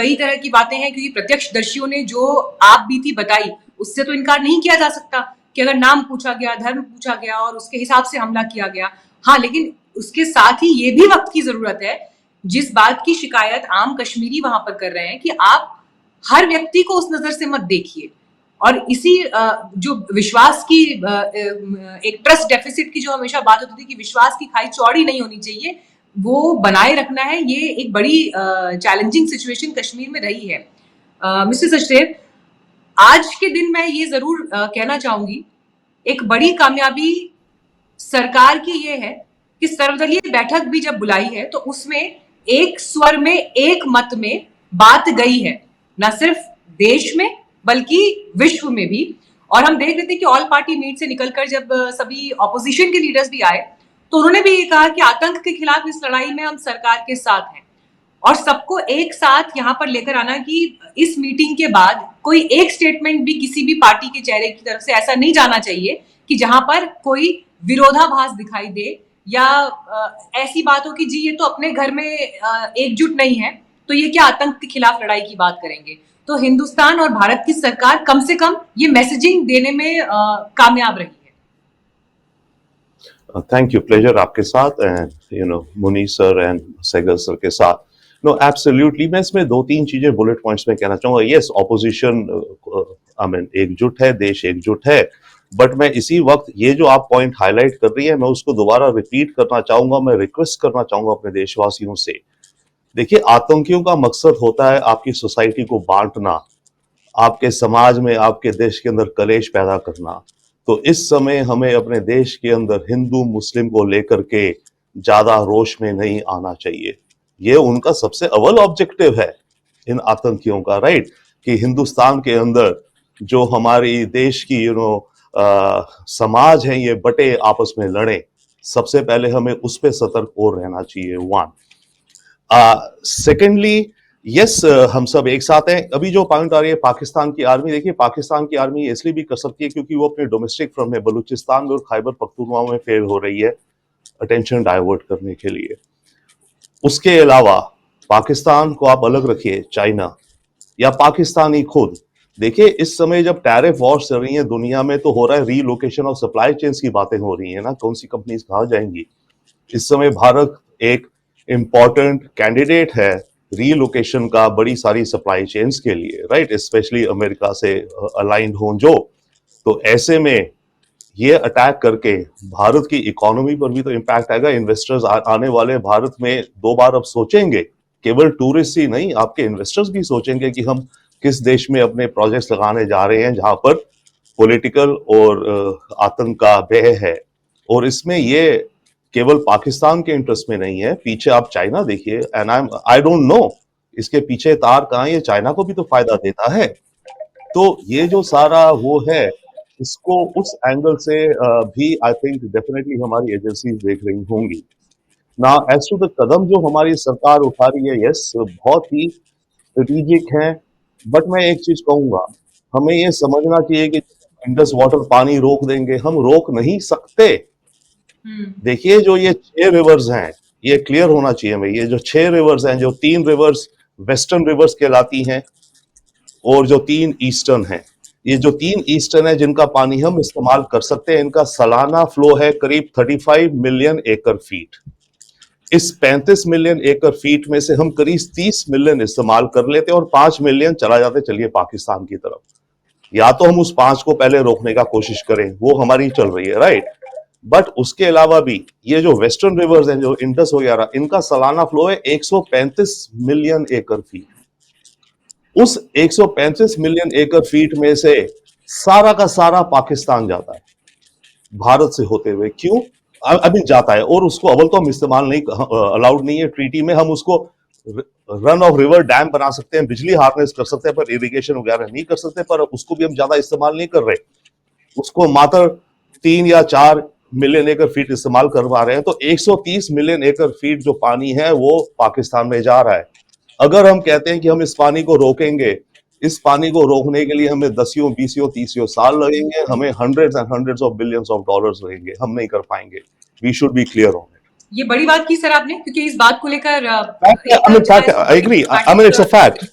कई तरह की बातें हैं, क्योंकि प्रत्यक्षदर्शियों ने जो आप बीती बताई उससे तो इनकार नहीं किया जा सकता कि अगर नाम पूछा गया, धर्म पूछा गया और उसके हिसाब से हमला किया गया। हाँ, लेकिन उसके साथ ही ये भी वक्त की जरूरत है, जिस बात की शिकायत आम कश्मीरी वहां पर कर रहे हैं, कि आप हर व्यक्ति को उस नजर से मत देखिए। और इसी जो विश्वास की एक ट्रस्ट डेफिसिट की जो हमेशा बात होती थी कि विश्वास की खाई चौड़ी नहीं होनी चाहिए, वो बनाए रखना है। ये एक बड़ी चैलेंजिंग सिचुएशन कश्मीर में रही है। मिस्टर सचदेव, आज के दिन मैं ये जरूर कहना चाहूंगी, एक बड़ी कामयाबी सरकार की ये है कि सर्वदलीय बैठक भी जब बुलाई है तो उसमें एक स्वर में, एक मत में बात गई है, ना सिर्फ देश में बल्कि विश्व में भी। और हम देख रहे थे कि ऑल पार्टी मीट से निकलकर जब सभी ऑपोजिशन के लीडर्स भी आए तो उन्होंने भी ये कहा कि आतंक के खिलाफ इस लड़ाई में हम सरकार के साथ हैं। और सबको एक साथ यहाँ पर लेकर आना कि इस मीटिंग के बाद कोई एक स्टेटमेंट भी किसी भी पार्टी के चेहरे की तरफ से ऐसा नहीं जाना चाहिए कि जहां पर कोई विरोधाभास दिखाई दे या ऐसी बात हो कि जी ये तो अपने घर में एकजुट नहीं है, तो ये क्या आतंक के खिलाफ लड़ाई की बात करेंगे। तो हिंदुस्तान और भारत की सरकार कम से कम ये मैसेजिंग देने में कामयाब रही है। थैंक यू, प्लेजर आपके साथ and Muni sir and Sehgal sir के साथ। नो एब्सोल्युटली, मैं इसमें 2-3 चीजें बुलेट पॉइंट्स में कहना चाहूंगा। यस, ऑपोजिशन आई मीन एकजुट है, देश एकजुट है, बट मैं इसी वक्त ये जो आप पॉइंट हाईलाइट कर रही है मैं उसको दोबारा रिपीट करना चाहूंगा। मैं रिक्वेस्ट करना चाहूंगा अपने देशवासियों से। देखिए, आतंकियों का मकसद होता है आपकी सोसाइटी को बांटना, आपके समाज में, आपके देश के अंदर कलेश पैदा करना। तो इस समय हमें अपने देश के अंदर हिंदू मुस्लिम को लेकर के ज्यादा रोष में नहीं आना चाहिए। ये उनका सबसे अव्वल ऑब्जेक्टिव है इन आतंकियों का, राइट, कि हिंदुस्तान के अंदर जो हमारी देश की समाज है ये बटे, आपस में लड़े। सबसे पहले हमें उस पर सतर्क और रहना चाहिए। 1 सेकेंडली, यस, हम सब एक साथ हैं। अभी जो पॉइंट आ रही है पाकिस्तान की आर्मी, देखिए पाकिस्तान की आर्मी इसलिए भी कर सकती है क्योंकि वो अपने डोमेस्टिक फ्रंट में बलूचिस्तान में और खैबर पख्तूनख्वा में फेल हो रही है अटेंशन डाइवर्ट करने के लिए। उसके अलावा पाकिस्तान को आप अलग रखिए, चाइना या पाकिस्तानी खुद, देखिए इस समय जब टैरिफ वॉर्स चल रही है दुनिया में तो हो रहा है रीलोकेशन और सप्लाई चेन्स की बातें हो रही है ना, कौन सी कंपनीज कहाँ जाएंगी। इस समय भारत एक इंपॉर्टेंट कैंडिडेट है रीलोकेशन का बड़ी सारी सप्लाई चेन्स के लिए, राइट, स्पेशली अमेरिका से अलाइंड हो जो। तो ऐसे में ये अटैक करके भारत की इकोनॉमी पर भी तो इम्पैक्ट आएगा। इन्वेस्टर्स आने वाले भारत में 2 बार अब सोचेंगे, केवल टूरिस्ट ही नहीं, आपके इन्वेस्टर्स भी सोचेंगे कि हम किस देश में अपने प्रोजेक्ट्स लगाने जा रहे हैं जहां पर पॉलिटिकल और आतंक का भय है। और इसमें ये केवल पाकिस्तान के इंटरेस्ट में नहीं है, पीछे आप चाइना देखिए, एंड आई डोंट नो इसके पीछे तार कहां, ये चाइना को भी तो फायदा देता है। तो ये जो सारा वो है, इसको उस एंगल से भी आई थिंक डेफिनेटली हमारी एजेंसीज देख रही होंगी ना। एज टू द कदम जो हमारी सरकार उठा रही है, यस, बहुत ही स्ट्रेटेजिक है, बट मैं एक चीज कहूंगा, हमें ये समझना चाहिए कि इंडस वाटर पानी रोक देंगे, हम रोक नहीं सकते। देखिए जो ये 6 रिवर्स हैं, ये क्लियर होना चाहिए हमें, ये जो 6 रिवर्स हैं, जो 3 रिवर्स वेस्टर्न रिवर्स कहलाती हैं और जो 3 ईस्टर्न हैं, ये जो 3 ईस्टर्न है जिनका पानी हम इस्तेमाल कर सकते हैं, इनका सालाना फ्लो है करीब 35 मिलियन एकड़ फीट। इस 35 मिलियन एकड़ फीट में से हम करीब 30 मिलियन इस्तेमाल कर लेते और 5 मिलियन चला जाते चलिए पाकिस्तान की तरफ। या तो हम उस 5 को पहले रोकने का कोशिश करें, वो हमारी चल रही है, राइट, बट उसके अलावा भी ये जो वेस्टर्न रिवर्स हैं, जो इंडस वगैरह, इनका सालाना फ्लो है 135 मिलियन एकड़ फीट। उस 135 मिलियन एकड़ फीट में से सारा का सारा पाकिस्तान जाता है भारत से होते हुए। क्यों? अभी जाता है, और उसको अव्वल तो हम इस्तेमाल नहीं, अलाउड नहीं है ट्रीटी में। हम उसको रन ऑफ रिवर डैम बना सकते हैं, बिजली हार्नेस कर सकते हैं, पर इरिगेशन वगैरह नहीं कर सकते, पर उसको भी हम ज्यादा इस्तेमाल नहीं कर रहे। उसको मात्र 3 या 4 मिलियन एकड़ फीट इस्तेमाल करवा रहे हैं। तो 130 मिलियन एकड़ फीट जो पानी है वो पाकिस्तान में जा रहा है। अगर हम कहते हैं कि हम इस पानी को रोकेंगे, इस पानी को रोकने के लिए हमें 10, 20, 30 साल लगेंगे, हमें hundreds and hundreds of billions of dollars लगेंगे, हम नहीं कर पाएंगे। We should be clear on it. ये बड़ी बात की सर आपने, क्योंकि इस बात को लेकर I mean, it's a fact.